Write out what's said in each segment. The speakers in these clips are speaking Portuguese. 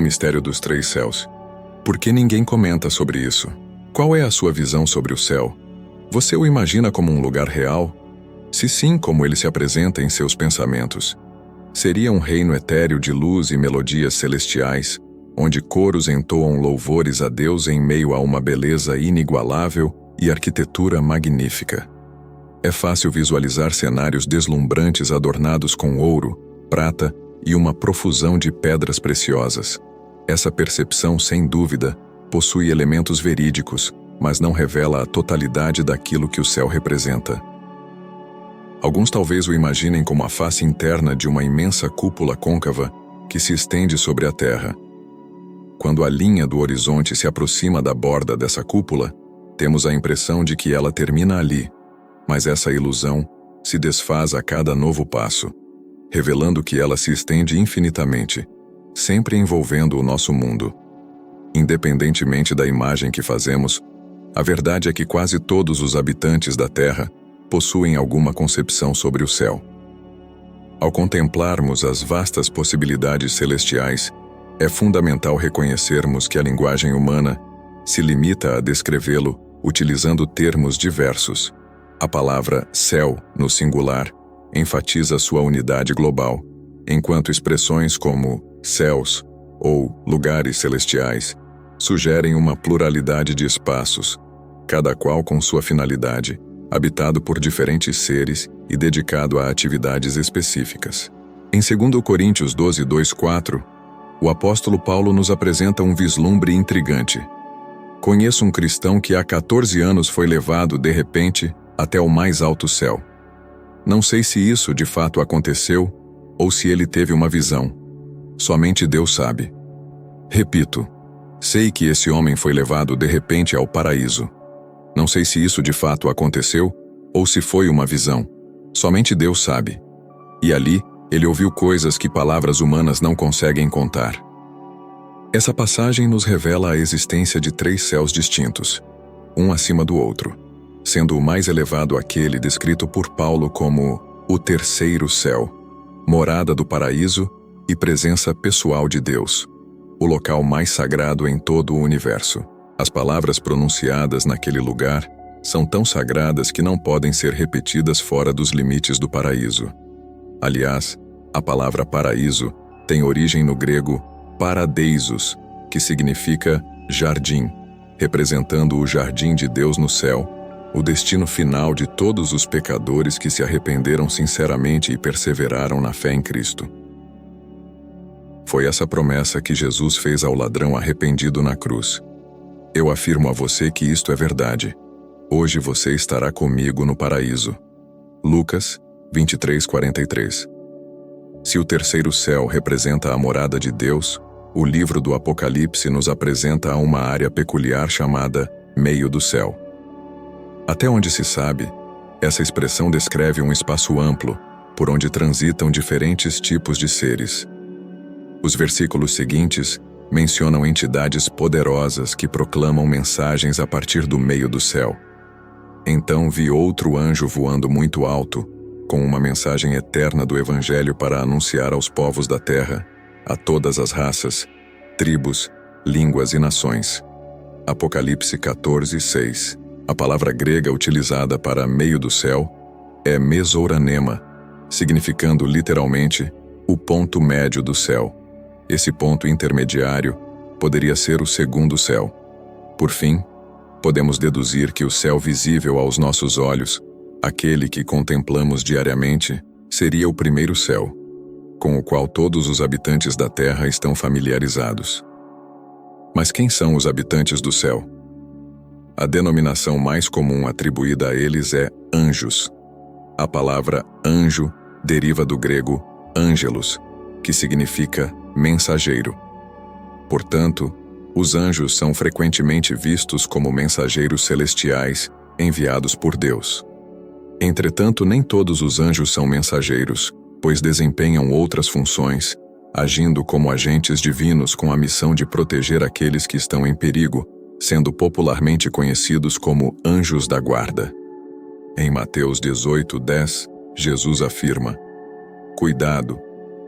mistério dos três céus. Por que ninguém comenta sobre isso? Qual é a sua visão sobre o céu? Você o imagina como um lugar real? Se sim, como ele se apresenta em seus pensamentos? Seria um reino etéreo de luz e melodias celestiais, onde coros entoam louvores a Deus em meio a uma beleza inigualável e arquitetura magnífica. É fácil visualizar cenários deslumbrantes adornados com ouro, prata e uma profusão de pedras preciosas. Essa percepção, sem dúvida, possui elementos verídicos, mas não revela a totalidade daquilo que o céu representa. Alguns talvez o imaginem como a face interna de uma imensa cúpula côncava que se estende sobre a terra. Quando a linha do horizonte se aproxima da borda dessa cúpula, temos a impressão de que ela termina ali, mas essa ilusão se desfaz a cada novo passo, revelando que ela se estende infinitamente, sempre envolvendo o nosso mundo. Independentemente da imagem que fazemos, a verdade é que quase todos os habitantes da Terra possuem alguma concepção sobre o céu. Ao contemplarmos as vastas possibilidades celestiais, é fundamental reconhecermos que a linguagem humana se limita a descrevê-lo utilizando termos diversos. A palavra céu, no singular, enfatiza sua unidade global, enquanto expressões como céus ou lugares celestiais sugerem uma pluralidade de espaços, cada qual com sua finalidade, habitado por diferentes seres e dedicado a atividades específicas. Em 2 Coríntios 12, 2-4, o apóstolo Paulo nos apresenta um vislumbre intrigante. Conheço um cristão que há 14 anos foi levado, de repente, até o mais alto céu. Não sei se isso de fato aconteceu ou se ele teve uma visão. Somente Deus sabe. Repito, sei que esse homem foi levado de repente ao paraíso. Não sei se isso de fato aconteceu ou se foi uma visão. Somente Deus sabe. E ali, ele ouviu coisas que palavras humanas não conseguem contar. Essa passagem nos revela a existência de 3 céus distintos, um acima do outro, sendo o mais elevado aquele descrito por Paulo como o terceiro céu, morada do paraíso e presença pessoal de Deus, o local mais sagrado em todo o universo. As palavras pronunciadas naquele lugar são tão sagradas que não podem ser repetidas fora dos limites do paraíso. Aliás, a palavra paraíso tem origem no grego paradeisos, que significa jardim, representando o jardim de Deus no céu, o destino final de todos os pecadores que se arrependeram sinceramente e perseveraram na fé em Cristo. Foi essa promessa que Jesus fez ao ladrão arrependido na cruz. Eu afirmo a você que isto é verdade. Hoje você estará comigo no paraíso. Lucas 23:43. Se o terceiro céu representa a morada de Deus, o livro do Apocalipse nos apresenta uma área peculiar chamada meio do céu. Até onde se sabe, essa expressão descreve um espaço amplo, por onde transitam diferentes tipos de seres. Os versículos seguintes mencionam entidades poderosas que proclamam mensagens a partir do meio do céu. Então vi outro anjo voando muito alto, com uma mensagem eterna do Evangelho para anunciar aos povos da terra, a todas as raças, tribos, línguas e nações. Apocalipse 14:6. A palavra grega utilizada para meio do céu é mesouranema, significando literalmente o ponto médio do céu. Esse ponto intermediário poderia ser o segundo céu. Por fim, podemos deduzir que o céu visível aos nossos olhos, aquele que contemplamos diariamente, seria o primeiro céu, com o qual todos os habitantes da terra estão familiarizados. Mas quem são os habitantes do céu? A denominação mais comum atribuída a eles é anjos. A palavra anjo deriva do grego angelos, que significa mensageiro. Portanto, os anjos são frequentemente vistos como mensageiros celestiais enviados por Deus. Entretanto, nem todos os anjos são mensageiros, pois desempenham outras funções, agindo como agentes divinos com a missão de proteger aqueles que estão em perigo, sendo popularmente conhecidos como anjos da guarda. Em Mateus 18:10, Jesus afirma: "Cuidado,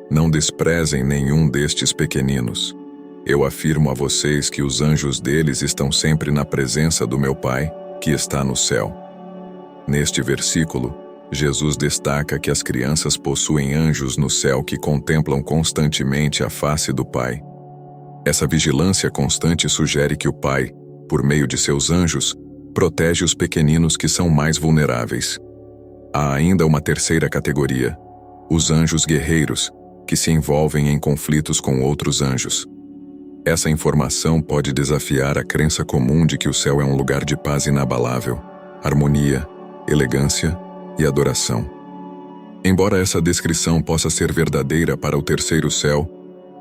não desprezem nenhum destes pequeninos. Eu afirmo a vocês que os anjos deles estão sempre na presença do meu Pai, que está no céu. Neste versículo, Jesus destaca que as crianças possuem anjos no céu que contemplam constantemente a face do Pai. Essa vigilância constante sugere que o Pai, por meio de seus anjos, protege os pequeninos que são mais vulneráveis. Há ainda uma terceira categoria, os anjos guerreiros, que se envolvem em conflitos com outros anjos. Essa informação pode desafiar a crença comum de que o céu é um lugar de paz inabalável, harmonia, elegância e adoração. Embora essa descrição possa ser verdadeira para o terceiro céu,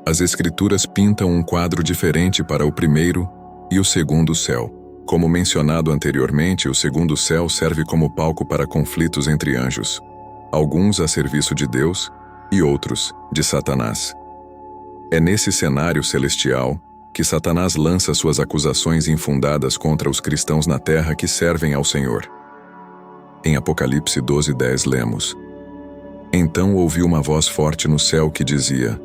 as Escrituras pintam um quadro diferente para o primeiro e o segundo céu. Como mencionado anteriormente, o segundo céu serve como palco para conflitos entre anjos, alguns a serviço de Deus e outros de Satanás. É nesse cenário celestial que Satanás lança suas acusações infundadas contra os cristãos na terra que servem ao Senhor. Em Apocalipse 12:10 lemos: Então ouvi uma voz forte no céu que dizia: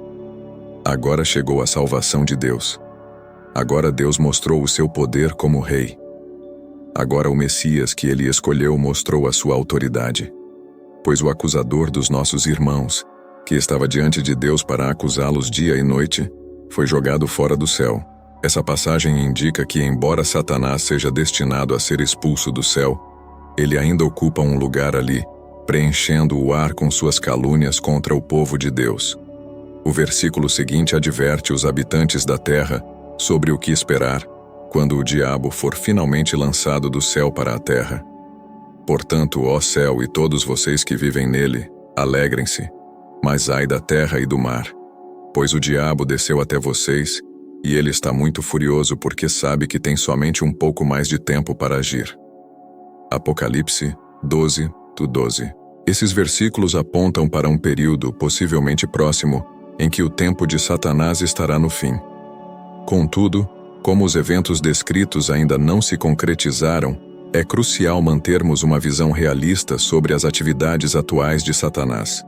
Agora chegou a salvação de Deus. Agora Deus mostrou o seu poder como rei. Agora o Messias que ele escolheu mostrou a sua autoridade. Pois o acusador dos nossos irmãos, que estava diante de Deus para acusá-los dia e noite, foi jogado fora do céu. Essa passagem indica que, embora Satanás seja destinado a ser expulso do céu, ele ainda ocupa um lugar ali, preenchendo o ar com suas calúnias contra o povo de Deus. O versículo seguinte adverte os habitantes da terra sobre o que esperar quando o diabo for finalmente lançado do céu para a terra. Portanto, ó céu e todos vocês que vivem nele, alegrem-se, mas ai da terra e do mar, pois o diabo desceu até vocês, e ele está muito furioso porque sabe que tem somente um pouco mais de tempo para agir. Apocalipse 12:12. Esses versículos apontam para um período, possivelmente próximo, em que o tempo de Satanás estará no fim. Contudo, como os eventos descritos ainda não se concretizaram, é crucial mantermos uma visão realista sobre as atividades atuais de Satanás.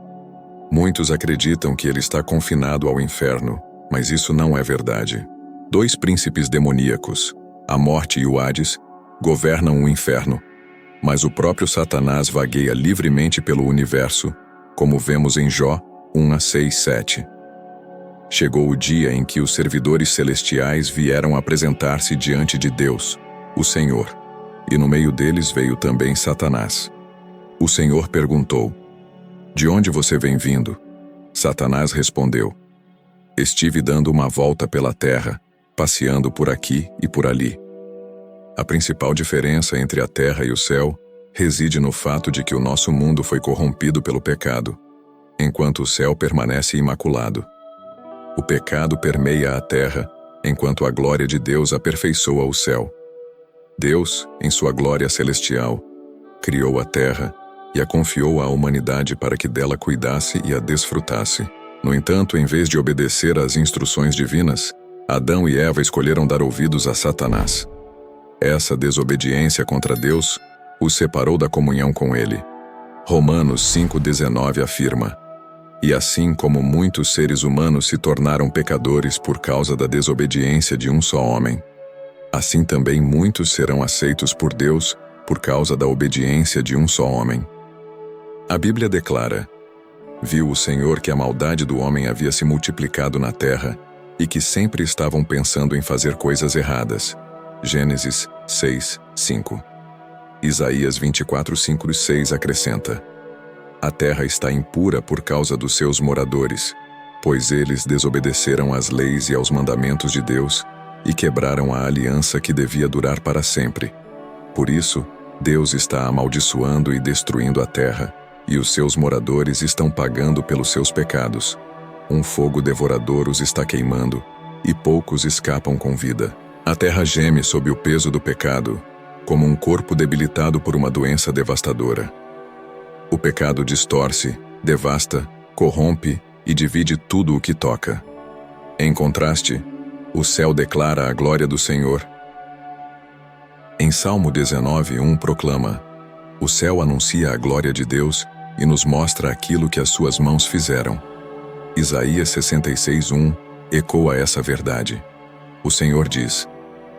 Muitos acreditam que ele está confinado ao inferno, mas isso não é verdade. 2 príncipes demoníacos, a morte e o Hades, governam o inferno, mas o próprio Satanás vagueia livremente pelo universo, como vemos em Jó 1:6-7. Chegou o dia em que os servidores celestiais vieram apresentar-se diante de Deus, o Senhor, e no meio deles veio também Satanás. O Senhor perguntou: De onde você vem vindo? Satanás respondeu: Estive dando uma volta pela terra, passeando por aqui e por ali. A principal diferença entre a terra e o céu reside no fato de que o nosso mundo foi corrompido pelo pecado, enquanto o céu permanece imaculado. O pecado permeia a terra, enquanto a glória de Deus aperfeiçoa o céu. Deus, em sua glória celestial, criou a terra e a confiou à humanidade para que dela cuidasse e a desfrutasse. No entanto, em vez de obedecer às instruções divinas, Adão e Eva escolheram dar ouvidos a Satanás. Essa desobediência contra Deus os separou da comunhão com ele. Romanos 5:19 afirma: E assim como muitos seres humanos se tornaram pecadores por causa da desobediência de um só homem, assim também muitos serão aceitos por Deus por causa da obediência de um só homem. A Bíblia declara: Viu o Senhor que a maldade do homem havia se multiplicado na terra e que sempre estavam pensando em fazer coisas erradas. Gênesis 6:5. Isaías 24:5-6 acrescenta: A terra está impura por causa dos seus moradores, pois eles desobedeceram às leis e aos mandamentos de Deus e quebraram a aliança que devia durar para sempre. Por isso, Deus está amaldiçoando e destruindo a terra, e os seus moradores estão pagando pelos seus pecados. Um fogo devorador os está queimando, e poucos escapam com vida. A terra geme sob o peso do pecado, como um corpo debilitado por uma doença devastadora. O pecado distorce, devasta, corrompe e divide tudo o que toca. Em contraste, o céu declara a glória do Senhor. Em Salmo 19:1 proclama: O céu anuncia a glória de Deus e nos mostra aquilo que as suas mãos fizeram. Isaías 66:1 ecoa essa verdade. O Senhor diz: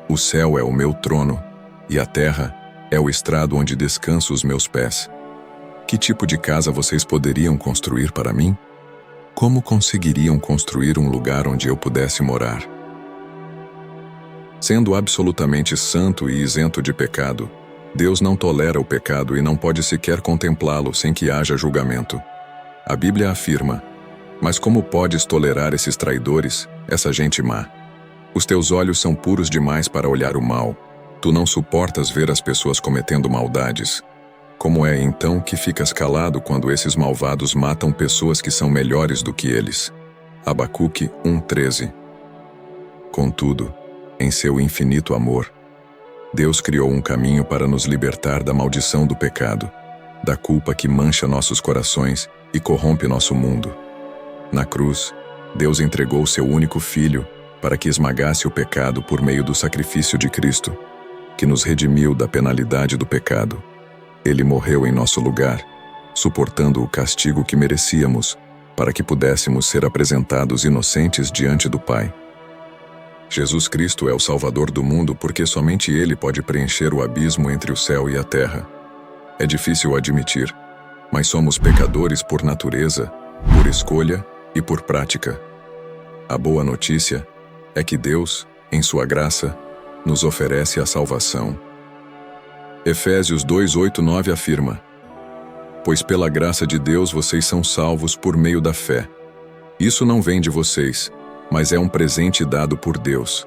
o céu é o meu trono, e a terra é o estrado onde descanso os meus pés. Que tipo de casa vocês poderiam construir para mim? Como conseguiriam construir um lugar onde eu pudesse morar? Sendo absolutamente santo e isento de pecado, Deus não tolera o pecado e não pode sequer contemplá-lo sem que haja julgamento. A Bíblia afirma: mas como podes tolerar esses traidores, essa gente má? Os teus olhos são puros demais para olhar o mal. Tu não suportas ver as pessoas cometendo maldades. Como é então que ficas calado quando esses malvados matam pessoas que são melhores do que eles? Abacuque 1:13. Contudo, em seu infinito amor, Deus criou um caminho para nos libertar da maldição do pecado, da culpa que mancha nossos corações e corrompe nosso mundo. Na cruz, Deus entregou seu único Filho para que esmagasse o pecado por meio do sacrifício de Cristo, que nos redimiu da penalidade do pecado. Ele morreu em nosso lugar, suportando o castigo que merecíamos, para que pudéssemos ser apresentados inocentes diante do Pai. Jesus Cristo é o Salvador do mundo porque somente Ele pode preencher o abismo entre o céu e a terra. É difícil admitir, mas somos pecadores por natureza, por escolha e por prática. A boa notícia é que Deus, em sua graça, nos oferece a salvação. Efésios 2:8-9 afirma: pois pela graça de Deus vocês são salvos por meio da fé. Isso não vem de vocês, mas é um presente dado por Deus.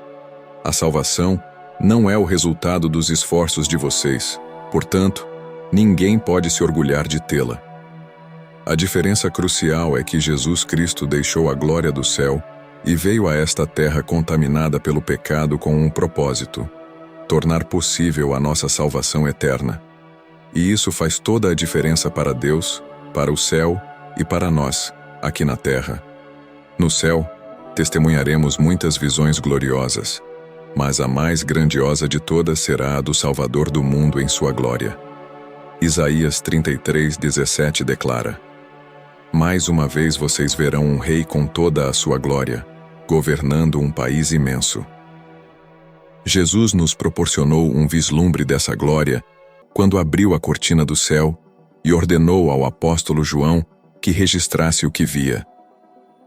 A salvação não é o resultado dos esforços de vocês, portanto, ninguém pode se orgulhar de tê-la. A diferença crucial é que Jesus Cristo deixou a glória do céu e veio a esta terra contaminada pelo pecado com um propósito: tornar possível a nossa salvação eterna. E isso faz toda a diferença para Deus, para o céu e para nós, aqui na terra. No céu, testemunharemos muitas visões gloriosas, mas a mais grandiosa de todas será a do Salvador do mundo em sua glória. Isaías 33:17 declara: mais uma vez vocês verão um rei com toda a sua glória, governando um país imenso. Jesus nos proporcionou um vislumbre dessa glória quando abriu a cortina do céu e ordenou ao apóstolo João que registrasse o que via.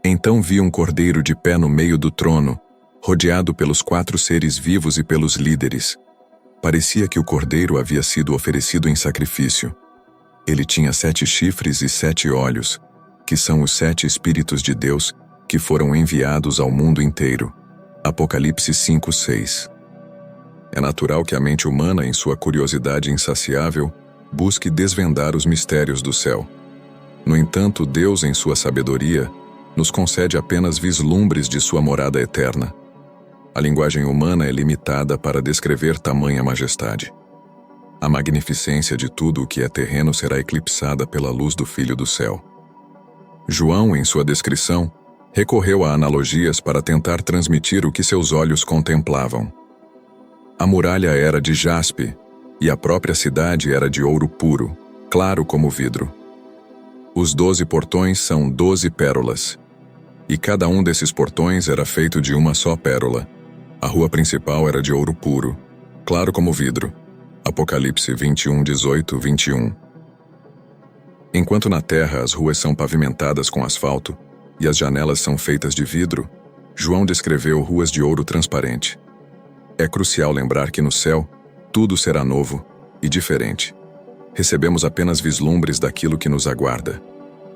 Então vi um cordeiro de pé no meio do trono, rodeado pelos 4 seres vivos e pelos líderes. Parecia que o cordeiro havia sido oferecido em sacrifício. Ele tinha 7 chifres e 7 olhos, que são os 7 Espíritos de Deus que foram enviados ao mundo inteiro. Apocalipse 5:6. É natural que a mente humana, em sua curiosidade insaciável, busque desvendar os mistérios do céu. No entanto, Deus, em sua sabedoria, nos concede apenas vislumbres de sua morada eterna. A linguagem humana é limitada para descrever tamanha majestade. A magnificência de tudo o que é terreno será eclipsada pela luz do Filho do céu. João, em sua descrição, recorreu a analogias para tentar transmitir o que seus olhos contemplavam. A muralha era de jaspe, e a própria cidade era de ouro puro, claro como vidro. Os 12 portões são 12 pérolas, e cada um desses portões era feito de uma só pérola. A rua principal era de ouro puro, claro como vidro. Apocalipse 21:18-21. Enquanto na terra as ruas são pavimentadas com asfalto e as janelas são feitas de vidro, João descreveu ruas de ouro transparente. É crucial lembrar que no céu, tudo será novo e diferente. Recebemos apenas vislumbres daquilo que nos aguarda.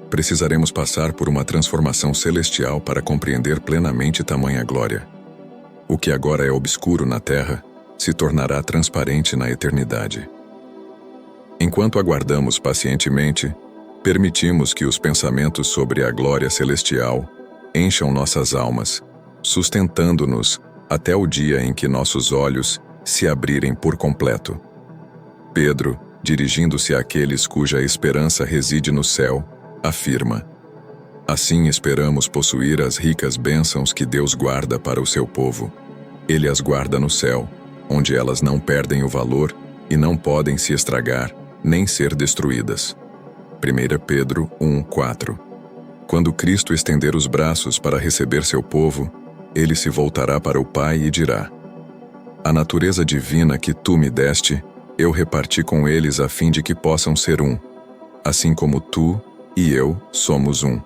Precisaremos passar por uma transformação celestial para compreender plenamente tamanha glória. O que agora é obscuro na terra se tornará transparente na eternidade. Enquanto aguardamos pacientemente, permitimos que os pensamentos sobre a glória celestial encham nossas almas, sustentando-nos até o dia em que nossos olhos se abrirem por completo. Pedro, dirigindo-se àqueles cuja esperança reside no céu, afirma: assim esperamos possuir as ricas bênçãos que Deus guarda para o seu povo. Ele as guarda no céu, onde elas não perdem o valor e não podem se estragar, nem ser destruídas. 1 Pedro 1:4. Quando Cristo estender os braços para receber seu povo, ele se voltará para o Pai e dirá: a natureza divina que tu me deste, eu reparti com eles a fim de que possam ser um, assim como tu e eu somos um.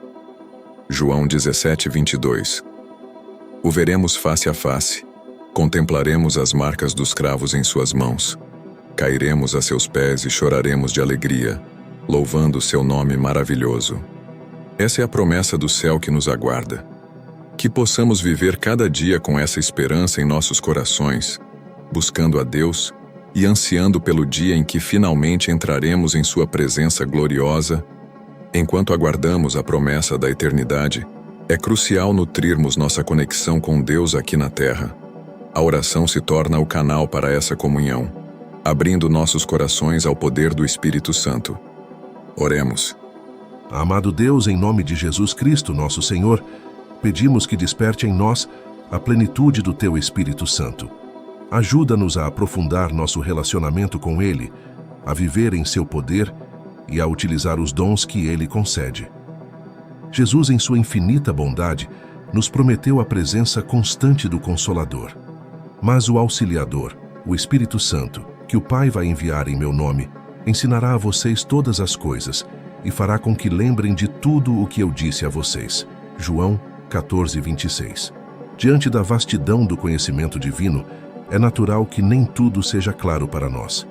João 17:22. O veremos face a face, contemplaremos as marcas dos cravos em suas mãos, cairemos a seus pés e choraremos de alegria, louvando seu nome maravilhoso. Essa é a promessa do céu que nos aguarda. Que possamos viver cada dia com essa esperança em nossos corações, buscando a Deus e ansiando pelo dia em que finalmente entraremos em sua presença gloriosa. Enquanto aguardamos a promessa da eternidade, é crucial nutrirmos nossa conexão com Deus aqui na Terra. A oração se torna o canal para essa comunhão, abrindo nossos corações ao poder do Espírito Santo. Oremos. Amado Deus, em nome de Jesus Cristo, nosso Senhor, pedimos que desperte em nós a plenitude do Teu Espírito Santo. Ajuda-nos a aprofundar nosso relacionamento com Ele, a viver em Seu poder e a utilizar os dons que Ele concede. Jesus, em sua infinita bondade, nos prometeu a presença constante do Consolador. Mas o Auxiliador, o Espírito Santo, que o Pai vai enviar em meu nome, ensinará a vocês todas as coisas e fará com que lembrem de tudo o que eu disse a vocês. João 14:26. Diante da vastidão do conhecimento divino, é natural que nem tudo seja claro para nós.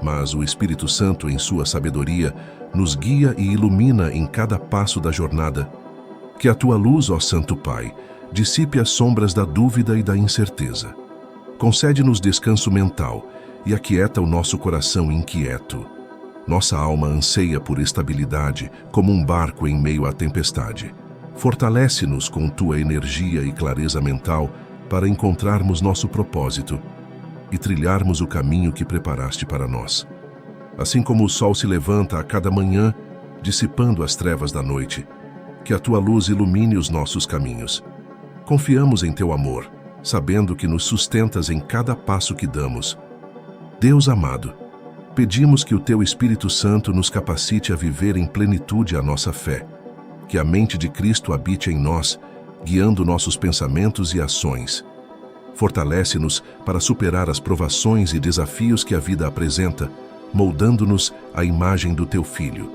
Mas o Espírito Santo, em sua sabedoria, nos guia e ilumina em cada passo da jornada. Que a tua luz, ó Santo Pai, dissipe as sombras da dúvida e da incerteza. Concede-nos descanso mental e aquieta o nosso coração inquieto. Nossa alma anseia por estabilidade, como um barco em meio à tempestade. Fortalece-nos com tua energia e clareza mental para encontrarmos nosso propósito e trilharmos o caminho que preparaste para nós. Assim como o sol se levanta a cada manhã, dissipando as trevas da noite, que a tua luz ilumine os nossos caminhos. Confiamos em teu amor, sabendo que nos sustentas em cada passo que damos. Deus amado, pedimos que o teu Espírito Santo nos capacite a viver em plenitude a nossa fé, que a mente de Cristo habite em nós, guiando nossos pensamentos e ações. Fortalece-nos para superar as provações e desafios que a vida apresenta, moldando-nos à imagem do teu Filho.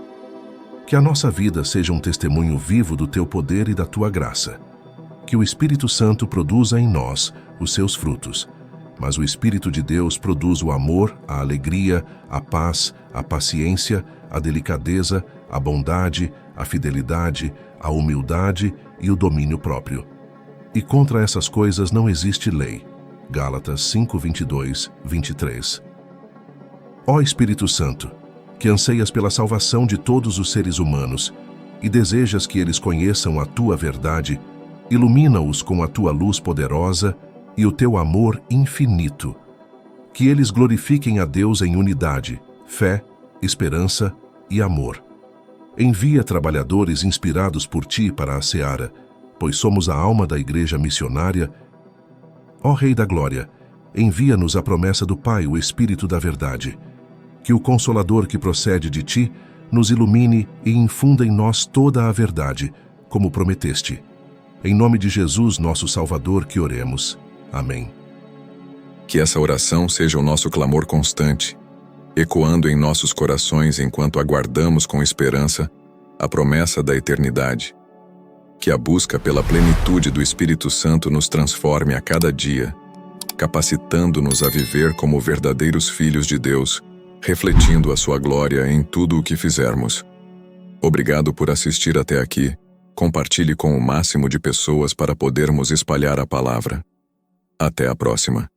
Que a nossa vida seja um testemunho vivo do teu poder e da tua graça. Que o Espírito Santo produza em nós os seus frutos, mas o Espírito de Deus produz o amor, a alegria, a paz, a paciência, a delicadeza, a bondade, a fidelidade, a humildade e o domínio próprio. E contra essas coisas não existe lei. Gálatas 5:22, 23. Ó Espírito Santo, que anseias pela salvação de todos os seres humanos e desejas que eles conheçam a tua verdade, ilumina-os com a tua luz poderosa e o teu amor infinito. Que eles glorifiquem a Deus em unidade, fé, esperança e amor. Envia trabalhadores inspirados por ti para a seara, pois somos a alma da igreja missionária. Ó Rei da Glória, envia-nos a promessa do Pai, o Espírito da Verdade. Que o Consolador que procede de ti nos ilumine e infunda em nós toda a verdade, como prometeste. Em nome de Jesus, nosso Salvador, que oremos. Amém. Que essa oração seja o nosso clamor constante, ecoando em nossos corações enquanto aguardamos com esperança a promessa da eternidade. Que a busca pela plenitude do Espírito Santo nos transforme a cada dia, capacitando-nos a viver como verdadeiros filhos de Deus, refletindo a sua glória em tudo o que fizermos. Obrigado por assistir até aqui. Compartilhe com o máximo de pessoas para podermos espalhar a palavra. Até a próxima.